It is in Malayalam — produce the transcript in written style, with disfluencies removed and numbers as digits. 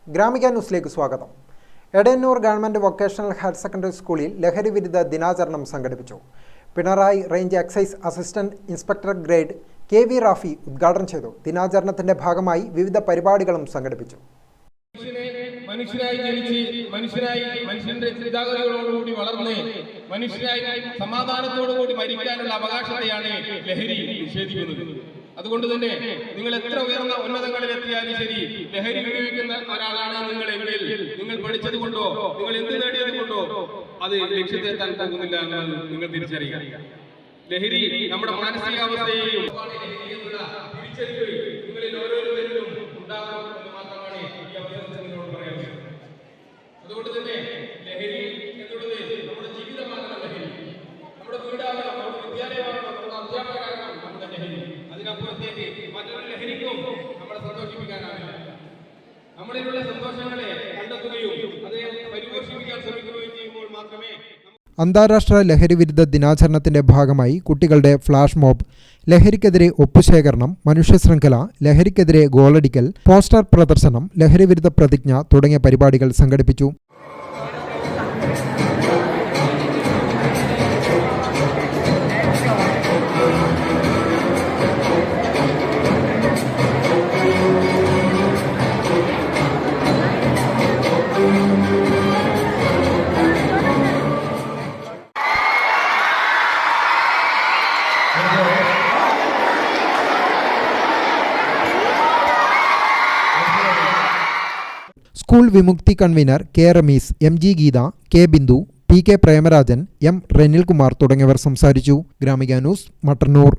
ഗ്രാമിക ന്യൂസിലേക്ക് സ്വാഗതം. Edayannur government vocational higher secondary സ്കൂളിൽ ലഹരി വിരുദ്ധ ദിനാചരണം സംഘടിപ്പിച്ചു. Pinarayi range excise assistant inspector grade KV Rafi ഉദ്ഘാടനം ചെയ്തു. ദിനാചരണത്തിന്റെ ഭാഗമായി വിവിധ പരിപാടികളും സംഘടിപ്പിച്ചു. മനുഷ്യരായി ജനിച്ച് മനുഷ്യന്റെ ചിന്താഗതികളോടുകൂടി വളർന്ന് മനുഷ്യരായി സമാധാനത്തോടുകൂടി മരിക്കാനുള്ള അവകാശത്തെയാണ് ലഹരി നിഷേധിക്കുന്നത്. അതുകൊണ്ട് തന്നെ നിങ്ങൾ എത്ര ഉയർന്ന ഉന്നതങ്ങളിലെത്തിയാലും ശരി, ലഹരി ഉപയോഗിക്കുന്ന ഒരാളാണ് നിങ്ങളെങ്കിൽ നിങ്ങൾ പഠിച്ചത് കൊണ്ടോ നിങ്ങൾ എന്ത് നേടിയത് കൊണ്ടോ അത് ലക്ഷ്യത്തെത്താൻ പോകുന്നില്ല എന്ന് നിങ്ങൾ തിരിച്ചറിയുക. ലഹരി നമ്മുടെ മാനസികാവസ്ഥയെയും തിരിച്ചറിവ് നിങ്ങളിൽ ഓരോരുത്തരിലും ഉണ്ടാകും എന്ന് മാത്രമാണ് ഈ അവസരത്തിൽ നിങ്ങളോട് പറയുന്നത്. അതുകൊണ്ട് തന്നെ ലഹരി എന്നുള്ളത് നമ്മുടെ ജീവിതമാകണം. ലഹരി നമ്മുടെ വീടാകണം, നമ്മുടെ വിദ്യാലയമാകണം, നമ്മുടെ അധ്യാപകരാകണം നമ്മുടെ ലഹരി. അതിനപ്പുറത്തേക്ക് മറ്റൊരു ലഹരിക്കും നമ്മളെ സന്തോഷിപ്പിക്കാനാവില്ല. നമ്മളിലുള്ള സന്തോഷങ്ങളെ കണ്ടെത്തുകയും അതിനെ പരിപോഷിപ്പിക്കാൻ ശ്രമിക്കുകയും ചെയ്യുമ്പോൾ മാത്രമേ. അന്താരാഷ്ട്ര ലഹരി വിരുദ്ധ ദിനാചരണത്തിന്റെ ഭാഗമായി കുട്ടികളുടെ ഫ്ലാഷ് മോബ്, ലഹരിക്കെതിരെ ഒപ്പുശേഖരണം, മനുഷ്യശൃംഖല, ലഹരിക്കെതിരെ ഗോളടിക്കൽ, പോസ്റ്റർ പ്രദർശനം, ലഹരി വിരുദ്ധ പ്രതിജ്ഞ തുടങ്ങിയ പരിപാടികൾ സംഘടിപ്പിച്ചു. സ്കൂൾ വിമുക്തി convener K Ramees, MG Geetha, K Bindu, PK Premarajan, M Renilkumar തുടങ്ങിയവർ സംസാരിച്ചു. ഗ്രാമിക ന്യൂസ്, മട്ടന്നൂർ.